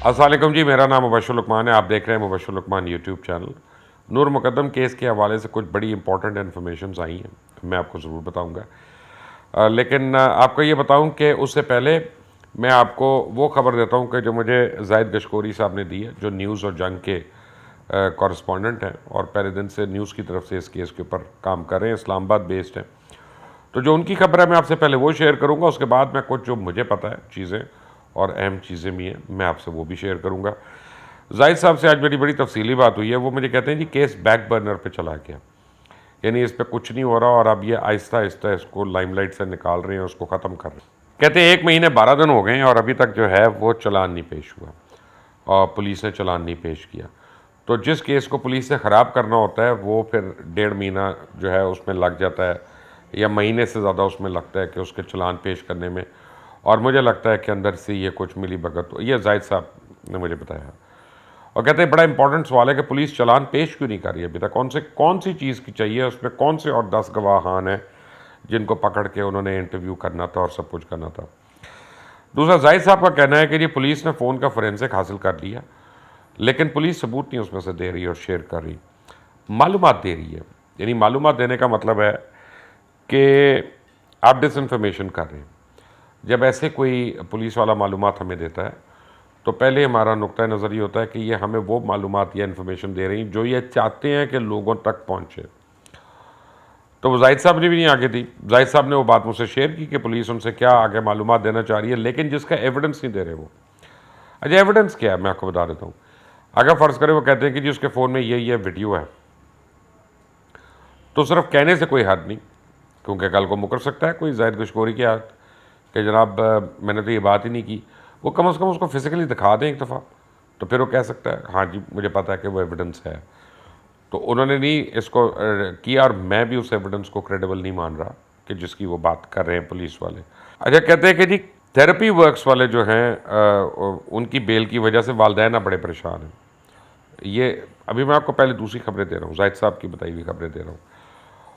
अस्सलाम वालेकुम जी, मेरा नाम मुबश्शिर लुकमान है। आप देख रहे हैं मुबश्शिर लुकमान यूट्यूब चैनल। नूर मुकद्दम केस के हवाले से कुछ बड़ी इंपॉर्टेंट इन्फॉर्मेशंस आई हैं, मैं आपको ज़रूर बताऊंगा। लेकिन आपको ये बताऊं कि उससे पहले मैं आपको वो खबर देता हूं कि जो मुझे जाहिद गशकोरी साहब ने दी है, जो न्यूज़ और जंग के कॉरस्पॉन्डेंट हैं और पहले दिन से न्यूज़ की तरफ से इस केस के ऊपर काम कर रहे हैं, इस्लामाबाद बेस्ड हैं। तो जो उनकी खबर है मैं आपसे पहले वो शेयर करूंगा, उसके बाद मैं कुछ जो मुझे पता है चीज़ें और अहम चीज़ें भी हैं, मैं आपसे वो भी शेयर करूंगा। जाहिद साहब से आज मेरी बड़ी तफसीली बात हुई है। वो मुझे कहते हैं जी केस बैक बर्नर पे चला गया, यानी इस पर कुछ नहीं हो रहा और अब ये आहिस्ता आहिस्ता इसको लाइमलाइट से निकाल रहे हैं, उसको ख़त्म कर रहे हैं। कहते हैं 1 महीने 12 दिन हो गए हैं और अभी तक जो है वो चालान नहीं पेश हुआ और पुलिस ने चालान नहीं पेश किया। तो जिस केस को पुलिस से ख़राब करना होता है वो फिर 1.5 महीना जो है उसमें लग जाता है, या महीने से ज़्यादा उसमें लगता है कि उसके चालान पेश करने में। और मुझे लगता है कि अंदर से ये कुछ मिली भगत हो, ये जाहिद साहब ने मुझे बताया। और कहते हैं बड़ा इंपॉर्टेंट सवाल है कि पुलिस चालान पेश क्यों नहीं कर रही अभी तक, कौन सी चीज़ की चाहिए, उसमें कौन से और 10 गवाहान हैं जिनको पकड़ के उन्होंने इंटरव्यू करना था और सब कुछ करना था। दूसरा, जाहिद साहब का कहना है कि जी पुलिस ने फ़ोन का फोरेंसिक हासिल कर लिया, लेकिन पुलिस सबूत नहीं उसमें से दे रही और शेयर कर रही, मालूमात दे रही है। यानी मालूमात देने का मतलब है कि आप डिसइंफॉर्मेशन कर रहे हैं। जब ऐसे कोई पुलिस वाला मालूमात हमें देता है तो पहले हमारा नुक्ता नज़र ये होता है कि ये हमें वो मालूमात या इन्फॉर्मेशन दे रही जो ये चाहते हैं कि लोगों तक पहुँचे। तो वो जाहिद साहब ने भी नहीं आगे दी। जाहिद साहब ने वो बात मुझसे शेयर की कि पुलिस उनसे क्या आगे मालूमात देना चाह रही है, लेकिन जिसका एविडेंस नहीं दे रहे वो। अच्छा, एविडेंस क्या है मैं आपको बता देता हूँ। अगर फ़र्ज़ करें वो कहते हैं कि जी उसके फ़ोन में ये वीडियो है, तो सिर्फ कहने से कोई हद नहीं, क्योंकि कल को मुकर सकता है कोई जाहिद गशकोरी के हाथ कि जनाब मैंने तो ये बात ही नहीं की। वो कम से कम उसको फिज़िकली दिखा दें एक दफ़ा, तो फिर वो कह सकता है हाँ जी मुझे पता है कि वो एविडेंस है। तो उन्होंने नहीं इसको किया, और मैं भी उस एविडेंस को क्रेडिबल नहीं मान रहा कि जिसकी वो बात कर रहे हैं पुलिस वाले। अच्छा, कहते हैं कि जी थेरेपी वर्क्स वाले जो हैं उनकी बेल की वजह से वालदैन बड़े परेशान हैं। ये अभी मैं आपको पहले दूसरी खबरें दे रहा हूँ, जाहिद साहब की बताई हुई खबरें दे रहा हूँ।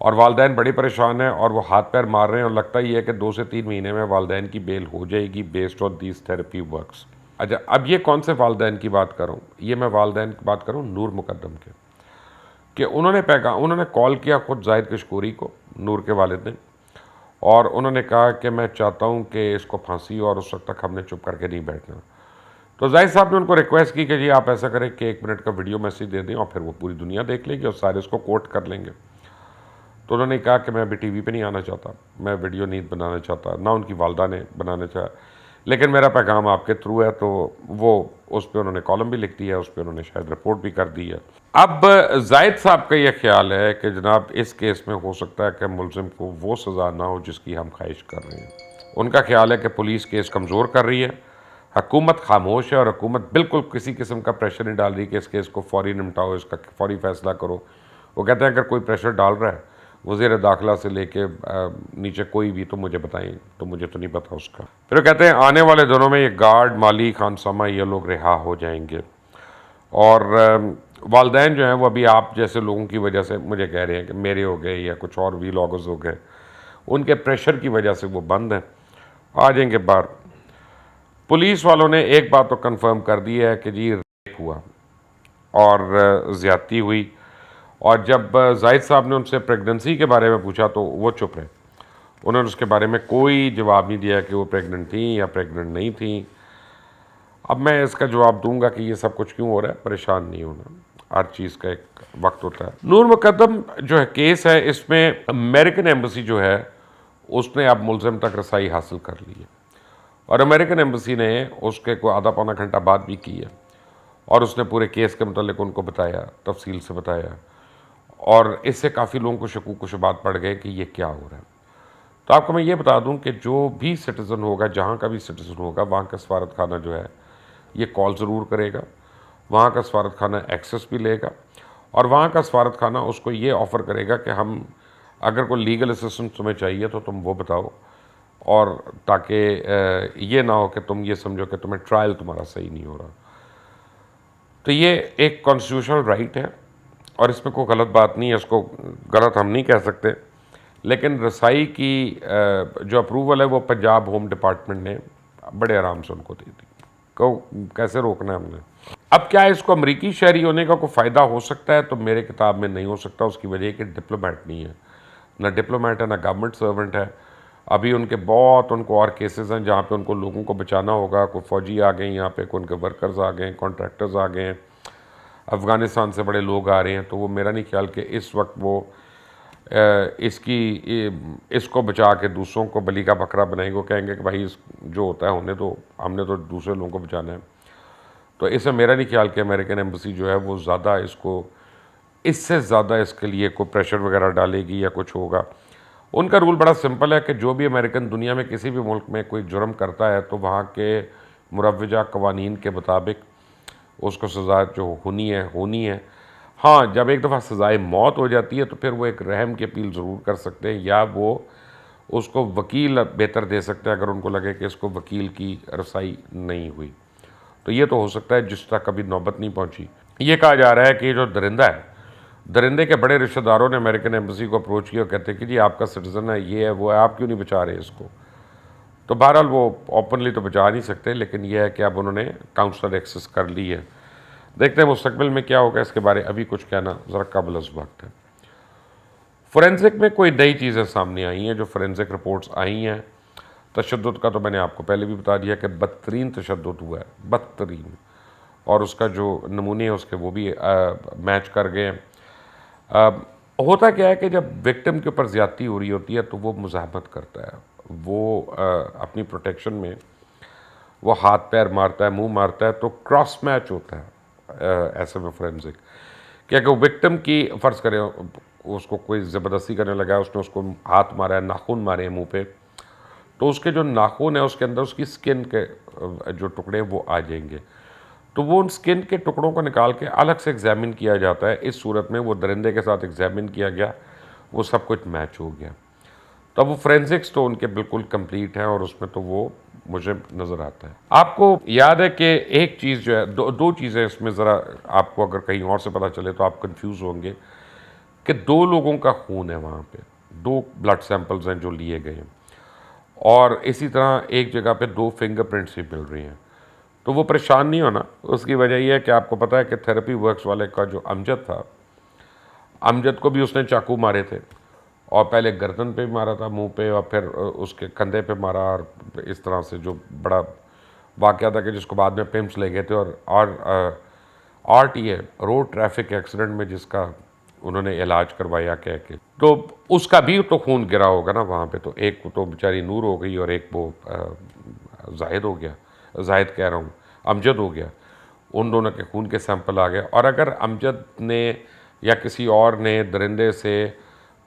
और वालदैन बड़ी परेशान हैं और वो हाथ पैर मार रहे हैं, और लगता ही है कि 2 से 3 महीने में वालदैन की बेल हो जाएगी based on these therapy works. अच्छा, अब ये कौन से वालदैन की बात कर रहा हूँ, ये मैं वालदैन की बात कर रहा हूँ नूर मुकद्दम के, कि उन्होंने कॉल किया खुद जाहिद गशकोरी को, नूर के वालिद ने, और उन्होंने कहा कि मैं चाहता हूँ कि इसको फांसी हो और उस वक्त तक हमने चुप करके नहीं बैठना। तो जाहिद साहब ने उनको रिक्वेस्ट की कि जी आप ऐसा करें कि 1 मिनट का वीडियो मैसेज दे दें और फिर वो पूरी दुनिया देख लेगी और सारे उसको कोट कर लेंगे। तो उन्होंने कहा कि मैं अभी टीवी पे नहीं आना चाहता, मैं वीडियो नहीं बनाना चाहता, ना उनकी वालदा ने बनाना चाहा, लेकिन मेरा पैगाम आपके थ्रू है। तो वो उस पर उन्होंने कॉलम भी लिख दिया है, उस पर उन्होंने शायद रिपोर्ट भी कर दी है। अब जाहिद साहब का ये ख्याल है कि जनाब इस केस में हो सकता है कि मुलजिम को वो सज़ा ना हो जिसकी हम ख्वाहिश कर रहे हैं। उनका ख्याल है कि पुलिस केस कमज़ोर कर रही है, हुकूमत खामोश है, और हुकूमत बिल्कुल किसी किस्म का प्रेशर नहीं डाल रही कि इस केस को फ़ौरी निपटाओ, इसका फ़ौरी फ़ैसला करो। वो कहते हैं अगर कोई प्रेशर डाल रहा है वज़ीर दाखिला से लेके नीचे कोई भी, तो मुझे बताएं, तो मुझे तो नहीं पता उसका। फिर वो कहते हैं आने वाले दिनों में ये गार्ड, माली, खानसामा, ये लोग रिहा हो जाएंगे। और वालदैन जो हैं वो अभी आप जैसे लोगों की वजह से मुझे कह रहे हैं कि मेरे हो गए या कुछ और वीलॉगर्स हो गए, उनके प्रेशर की वजह से वो बंद हैं, आ जाएंगे बाहर। पुलिस वालों ने एक बात तो कंफर्म कर दी है कि जी रेप हुआ और ज़्यादती हुई। और जब जाहिद साहब ने उनसे प्रेगनेंसी के बारे में पूछा तो वो चुप रहे, उन्होंने उसके बारे में कोई जवाब नहीं दिया कि वो प्रेग्नेंट थी या प्रेग्नेंट नहीं थी। अब मैं इसका जवाब दूंगा कि ये सब कुछ क्यों हो रहा है। परेशान नहीं होना, हर चीज़ का एक वक्त होता है। नूर मुकद्दम जो है केस है, इसमें अमेरिकन एम्बेसी जो है उसने अब मुलजिम तक रसाई हासिल कर ली है, और अमेरिकन एम्बेसी ने उसके को आधा पौना घंटा बाद भी की है, और उसने पूरे केस के मतलब उनको बताया, तफसील से बताया, और इससे काफ़ी लोगों को शकूक शुबात पड़ गए कि ये क्या हो रहा है। तो आपको मैं ये बता दूं कि जो भी सिटीज़न होगा, जहाँ का भी सिटीज़न होगा, वहाँ का सफारत खाना जो है ये कॉल ज़रूर करेगा, वहाँ का सफारत खाना एक्सेस भी लेगा, और वहाँ का सफारत खाना उसको ये ऑफ़र करेगा कि हम अगर कोई लीगल असिस्टेंस तुम्हें चाहिए तो तुम वो बताओ, और ताकि ये ना हो कि तुम ये समझो कि तुम्हें ट्रायल तुम्हारा सही नहीं हो रहा। तो ये एक कॉन्स्टिट्यूशनल राइट है और इसमें कोई गलत बात नहीं है, इसको गलत हम नहीं कह सकते। लेकिन रसाई की जो अप्रूवल है वो पंजाब होम डिपार्टमेंट ने बड़े आराम से उनको दे दी, को कैसे रोकना है हमने। अब क्या है, इसको अमरीकी शहरी होने का कोई फ़ायदा हो सकता है? तो मेरे किताब में नहीं हो सकता। उसकी वजह कि डिप्लोमेट नहीं है, ना डिप्लोमेट है ना गवर्नमेंट सर्वेंट है। अभी उनके बहुत उनको और केसेस हैं जहाँ पे उनको लोगों को बचाना होगा। कोई फ़ौजी आ गए यहाँ पे, कोई उनके वर्कर्स आ गए, कॉन्ट्रैक्टर्स आ गए, अफ़गानिस्तान से बड़े लोग आ रहे हैं। तो वो मेरा नहीं ख्याल कि इस वक्त वो इसको बचा के दूसरों को बलि का बकरा बनाएंगे। वो कहेंगे कि भाई जो होता है होने दो, हमने तो दूसरे लोगों को बचाना है। तो इससे मेरा नहीं ख्याल कि अमेरिकन एम्बेसी जो है वो ज़्यादा इससे ज़्यादा इसके लिए कोई प्रेशर वगैरह डालेगी या कुछ होगा। उनका रूल बड़ा सिंपल है कि जो भी अमेरिकन दुनिया में किसी भी मुल्क में कोई जुर्म करता है तो वहाँ के मुरवजा कवानीन के मुताबिक उसको सज़ा जो होनी है। हाँ, जब एक दफ़ा सज़ाए मौत हो जाती है तो फिर वो एक रहम की अपील ज़रूर कर सकते हैं, या वो उसको वकील बेहतर दे सकते हैं अगर उनको लगे कि इसको वकील की रसाई नहीं हुई। तो ये तो हो सकता है, जिस तक कभी नौबत नहीं पहुंची। ये कहा जा रहा है कि जो दरिंदा है, दरिंदे के बड़े रिश्तेदारों ने अमेरिकन एम्बेसी को अप्रोच किया और कहते हैं कि जी आपका सिटीज़न है, ये है, वो है, आप क्यों नहीं बचा रहे इसको। तो बहरहाल वो ओपनली तो बचा नहीं सकते, लेकिन यह है कि अब उन्होंने काउंसलर एक्सेस कर ली है। देखते हैं मुस्तकबिल में क्या होगा, इसके बारे अभी कुछ कहना ज़रा काबिल वक्त है। फोरेंसिक में कोई नई चीज़ें सामने आई हैं, जो फोरेंसिक रिपोर्ट्स आई हैं। तशद्दुद का तो मैंने आपको पहले भी बता दिया कि बदतरीन तशद्दुद हुआ है, बदतरीन, और उसका जो नमूने हैं उसके वो भी मैच कर गए हैं। होता क्या है कि जब विक्टिम के ऊपर ज़्यादती हो रही होती है तो वो मुज़ाहमत करता है, वो अपनी प्रोटेक्शन में वो हाथ पैर मारता है, मुंह मारता है, तो क्रॉस मैच होता है ऐसे में फोरेंसिक। क्या कि विक्टिम की फ़र्ज़ करें उसको कोई ज़बरदस्ती करने लगा है, उसने उसको हाथ मारा है, नाखून मारे हैं मुंह पे, तो उसके जो नाखून है उसके अंदर उसकी स्किन के जो टुकड़े हैं वो आ जाएंगे। तो वो उन स्किन के टुकड़ों को निकाल के अलग से एग्जामिन किया जाता है। इस सूरत में वो दरिंदे के साथ एग्जामिन किया गया, वो सब कुछ मैच हो गया। तो वो फोरेंसिक्स तो उनके बिल्कुल कंप्लीट हैं और उसमें तो वो मुझे नज़र आता है। आपको याद है कि एक चीज़ जो है, दो चीज़ें इसमें ज़रा आपको अगर कहीं और से पता चले तो आप कंफ्यूज होंगे कि 2 लोगों का खून है वहाँ पे, 2 ब्लड सैंपल्स हैं जो लिए गए हैं, और इसी तरह एक जगह पे 2 फिंगरप्रिंट्स भी मिल रही हैं। तो वो परेशान नहीं होना, उसकी वजह यह है कि आपको पता है कि थेरेपी वर्क्स वाले का जो अमजद था, अमजद को भी उसने चाकू मारे थे, और पहले गर्दन पे भी मारा था, मुंह पे, और फिर उसके कंधे पे मारा, और इस तरह से जो बड़ा वाक़या था कि जिसको बाद में पिम्स ले गए थे, और RTA रोड ट्रैफिक एक्सीडेंट में जिसका उन्होंने इलाज करवाया कह के, तो उसका भी तो खून गिरा होगा ना वहाँ पे। तो एक तो बेचारी नूर हो गई और एक वो जाहिद हो गया, जाहिद कह रहा हूँ, अमजद हो गया। उन दोनों के खून के सैंपल आ गए, और अगर अमजद ने या किसी और ने दरिंदे से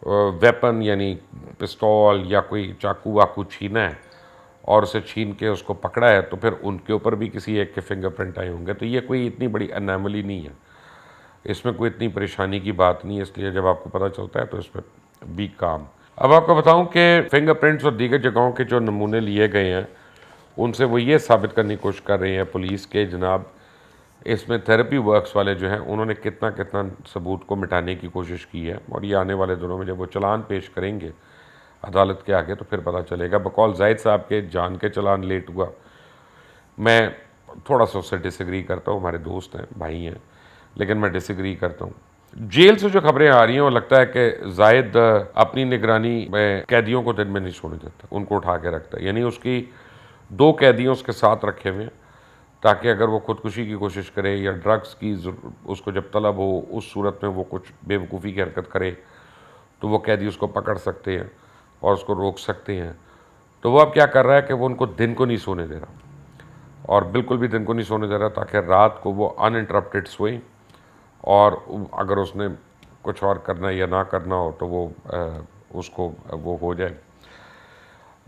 वेपन यानी पिस्तौल या कोई चाकू वाकू छीना है और उसे छीन के उसको पकड़ा है, तो फिर उनके ऊपर भी किसी एक के फिंगरप्रिंट आए होंगे। तो ये कोई इतनी बड़ी अनैमली नहीं है, इसमें कोई इतनी परेशानी की बात नहीं है। इसलिए जब आपको पता चलता है तो इसमें बी काम। अब आपको बताऊं कि फिंगरप्रिंट्स और दीगर जगहों के जो नमूने लिए गए हैं उनसे वो ये साबित करने की कोशिश कर रहे हैं पुलिस के जनाब, इसमें थेरेपी वर्क्स वाले जो हैं उन्होंने कितना कितना सबूत को मिटाने की कोशिश की है। और ये आने वाले दिनों में जब वो चलान पेश करेंगे अदालत के आगे तो फिर पता चलेगा। बकौल जाहिद साहब के जान के चलान लेट हुआ, मैं थोड़ा सा उससे डिसएग्री करता हूँ, हमारे दोस्त हैं, भाई हैं, लेकिन मैं डिसएग्री करता हूँ। जेल से जो खबरें आ रही हैं वो लगता है कि जाहिद अपनी निगरानी में कैदियों को दिन में नहीं सोने देता, उनको उठा के रखता है। यानी उसकी 2 कैदियों उसके साथ रखे हुए हैं ताकि अगर वो खुदकुशी की कोशिश करे या ड्रग्स की उसको जब तलब हो, उस सूरत में वो कुछ बेवकूफ़ी की हरकत करे तो वो कैदी उसको पकड़ सकते हैं और उसको रोक सकते हैं। तो वो अब क्या कर रहा है कि वो उनको दिन को नहीं सोने दे रहा, और बिल्कुल भी दिन को नहीं सोने दे रहा, ताकि रात को वो अनइंटरप्टेड सोए, और अगर उसने कुछ और करना या ना करना हो तो वो उसको वो हो जाए।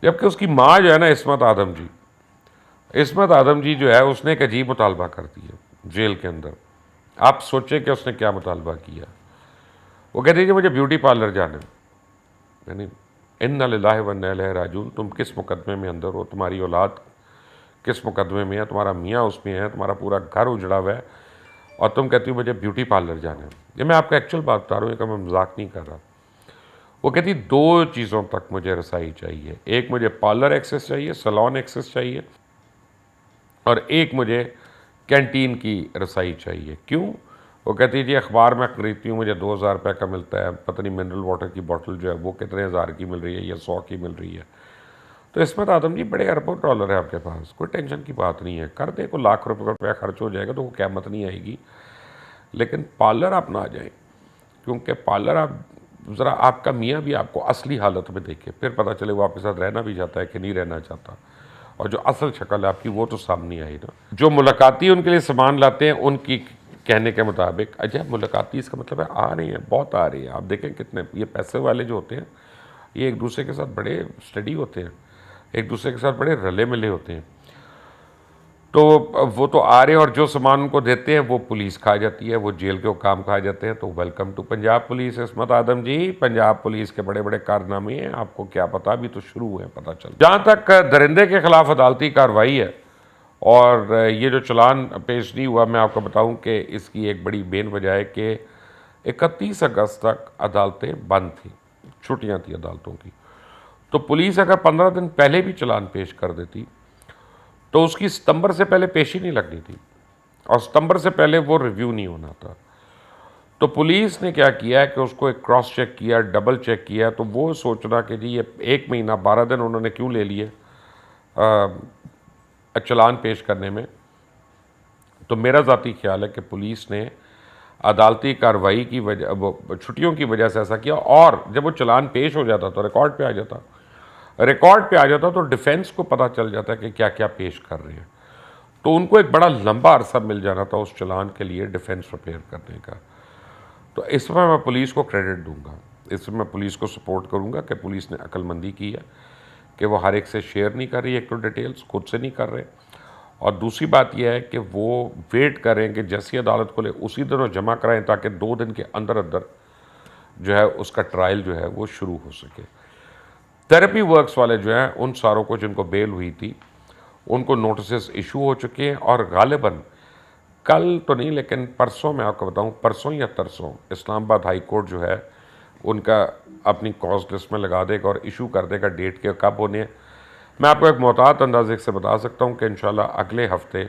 जबकि उसकी माँ जो है ना, इस्मत आदम जी जो है, उसने एक अजीब मुतालबा कर दिया जेल के अंदर। आप सोचें कि उसने क्या मुतालबा किया। वो कहती है कि मुझे ब्यूटी पार्लर जाना है, यानी इन्ना लिल्लाहि व इन्ना इलैहि राजिऊन। तुम किस मुकदमे में अंदर हो, तुम्हारी औलाद किस मुकदमे में है, तुम्हारा मियाँ उसमें है, तुम्हारा पूरा घर उजड़ा हुआ है, और तुम कहती हो मुझे ब्यूटी पार्लर जाना है। ये मैं आपको एक्चुअल बात बता रहा हूँ, ये मैं मजाक नहीं कर रहा। वो कहती 2 चीज़ों तक मुझे रसाई चाहिए, एक मुझे पार्लर एक्सेस चाहिए, सैलून एक्सेस चाहिए, और एक मुझे कैंटीन की रसाई चाहिए। क्यों? वो कहती है जी अखबार मैं ख़रीदती हूँ, मुझे 2000 रुपये का मिलता है, पता नहीं मिनरल वाटर की बोतल जो है वो कितने हज़ार की मिल रही है या 100 की मिल रही है। तो इस्मत आदम जी बड़े अरबों डॉलर है आपके पास, कोई टेंशन की बात नहीं है, कर दे, को लाख रुपये खर्च हो जाएगा तो वो क़यामत नहीं आएगी। लेकिन पार्लर आप ना आ जाएं, क्योंकि पार्लर आप ज़रा आपका मियाँ भी आपको असली हालत में देखे, फिर पता चले वो आपके साथ रहना भी चाहता है कि नहीं रहना चाहता, और जो असल शक्ल है आपकी वो तो सामने आई ना। जो मुलाकाती उनके लिए सामान लाते हैं उनकी कहने के मुताबिक, अच्छा मुलाकाती इसका मतलब है आ रही हैं, बहुत आ रही हैं। आप देखें कितने ये पैसे वाले जो होते हैं ये एक दूसरे के साथ बड़े स्टडी होते हैं, एक दूसरे के साथ बड़े रले मिले होते हैं। तो वो तो आ रहे हैं, और जो सामान उनको देते हैं वो पुलिस खा जाती है, वो जेल के काम खा जाते हैं। तो welcome to Punjab police Ismat Adam ji, Punjab police के बड़े बड़े कारनामे हैं, आपको क्या पता, अभी तो शुरू हुए हैं पता चल। जहाँ तक दरिंदे के खिलाफ अदालती कार्रवाई है और ये जो चलान पेश नहीं हुआ, मैं आपको बताऊँ कि इसकी एक बड़ी मेन वजह है कि 31 अगस्त तक अदालतें बंद थी, छुट्टियाँ थी अदालतों की। तो पुलिस अगर 15 दिन पहले भी चलान पेश कर देती तो उसकी सितंबर से पहले पेशी नहीं लगनी थी, और सितंबर से पहले वो रिव्यू नहीं होना था। तो पुलिस ने क्या किया है कि उसको एक क्रॉस चेक किया, डबल चेक किया, तो वो सोचना कि जी ये 1 महीना 12 दिन उन्होंने क्यों ले लिए चलान पेश करने में। तो मेरा ज़ाती ख्याल है कि पुलिस ने अदालती कार्रवाई की वजह, वो छुट्टियों की वजह से ऐसा किया, और जब वो चलान पेश हो जाता तो रिकॉर्ड पे आ जाता, रिकॉर्ड पे आ जाता तो डिफेंस को पता चल जाता कि क्या क्या पेश कर रहे हैं। तो उनको एक बड़ा लंबा अरसा मिल जाना था उस चलान के लिए डिफेंस प्रिपेयर करने का। तो इसमें मैं पुलिस को क्रेडिट दूंगा, इसमें मैं पुलिस को सपोर्ट करूंगा कि पुलिस ने अक्लमंदी की है कि वो हर एक से शेयर नहीं कर रही, एक तो डिटेल्स खुद से नहीं कर रहे, और दूसरी बात यह है कि वो वेट करें कि जैसी अदालत खुले उसी दिन वो जमा कराएं, ताकि 2 दिन के अंदर अंदर जो है उसका ट्रायल जो है वो शुरू हो सके। थेरेपी वर्क्स वाले जो हैं उन सारों को जिनको बेल हुई थी उनको नोटिस इशू हो चुके हैं, और गालिबन कल तो नहीं लेकिन परसों, मैं आपको बताऊं परसों या तरसों, इस्लामाबाद हाई कोर्ट जो है उनका अपनी कॉज लिस्ट में लगा देगा और इशू कर देगा डेट के कब होने हैं। मैं आपको एक मोहतात अंदाजे से बता सकता हूं कि इंशाल्लाह अगले हफ्ते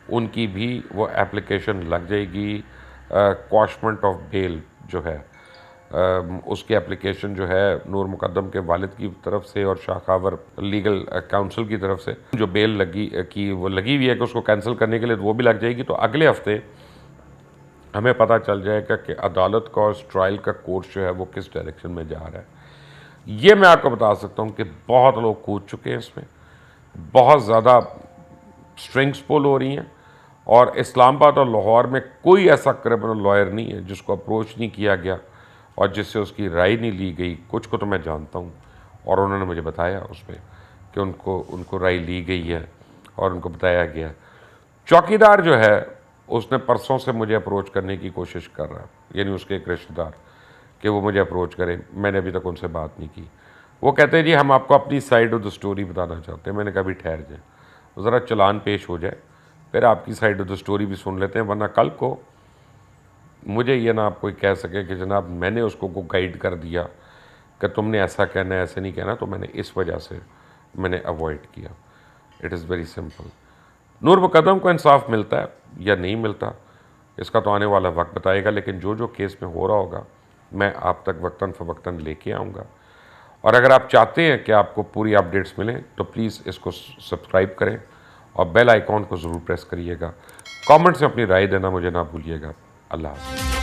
उनकी भी वो एप्लीकेशन लग जाएगी। क्वाशमेंट ऑफ बेल जो है उसकी एप्लीकेशन जो है नूर मुकद्दम के वालिद की तरफ से और शाखावर लीगल काउंसिल की तरफ से जो बेल लगी कि वो लगी हुई है कि उसको कैंसिल करने के लिए, वो भी लग जाएगी। तो अगले हफ्ते हमें पता चल जाएगा कि अदालत का और ट्रायल का कोर्स जो है वो किस डायरेक्शन में जा रहा है। ये मैं आपको बता सकता हूँ कि बहुत लोग कूद चुके हैं इसमें, बहुत ज़्यादा स्ट्रिंग्स पुल हो रही हैं, और इस्लामाबाद और लाहौर में कोई ऐसा क्रिमिनल लॉयर नहीं है जिसको अप्रोच नहीं किया गया और जिससे उसकी राय नहीं ली गई। कुछ को तो मैं जानता हूँ और उन्होंने मुझे बताया उसमें कि उनको राय ली गई है और उनको बताया गया। चौकीदार जो है उसने परसों से मुझे अप्रोच करने की कोशिश कर रहा है, यानी उसके एक रिश्तेदार, कि वो मुझे अप्रोच करें। मैंने अभी तक उनसे बात नहीं की। वो कहते हैं जी हम आपको अपनी साइड ऑफ द स्टोरी बताना चाहते हैं। मैंने कहा भी ठहर जाए, ज़रा चलान पेश हो जाए, फिर आपकी साइड ऑफ द स्टोरी भी सुन लेते हैं, वरना कल को मुझे ये ना आप कोई कह सके कि जनाब मैंने उसको गाइड कर दिया कि तुमने ऐसा कहना है, ऐसे नहीं कहना, तो मैंने इस वजह से मैंने अवॉइड किया। It is very simple. Noor Muqaddam को इंसाफ मिलता है या नहीं मिलता इसका तो आने वाला वक्त बताएगा, लेकिन जो जो केस में हो रहा होगा मैं आप तक वक्तन फ़वक्तन लेके आऊँगा। और अगर आप चाहते हैं कि आपको पूरी अपडेट्स मिलें तो प्लीज़ इसको सब्सक्राइब करें और बेल आइकॉन को ज़रूर प्रेस करिएगा। कमेंट्स में अपनी राय देना मुझे ना भूलिएगा। अल्लाह हाफ़िज़।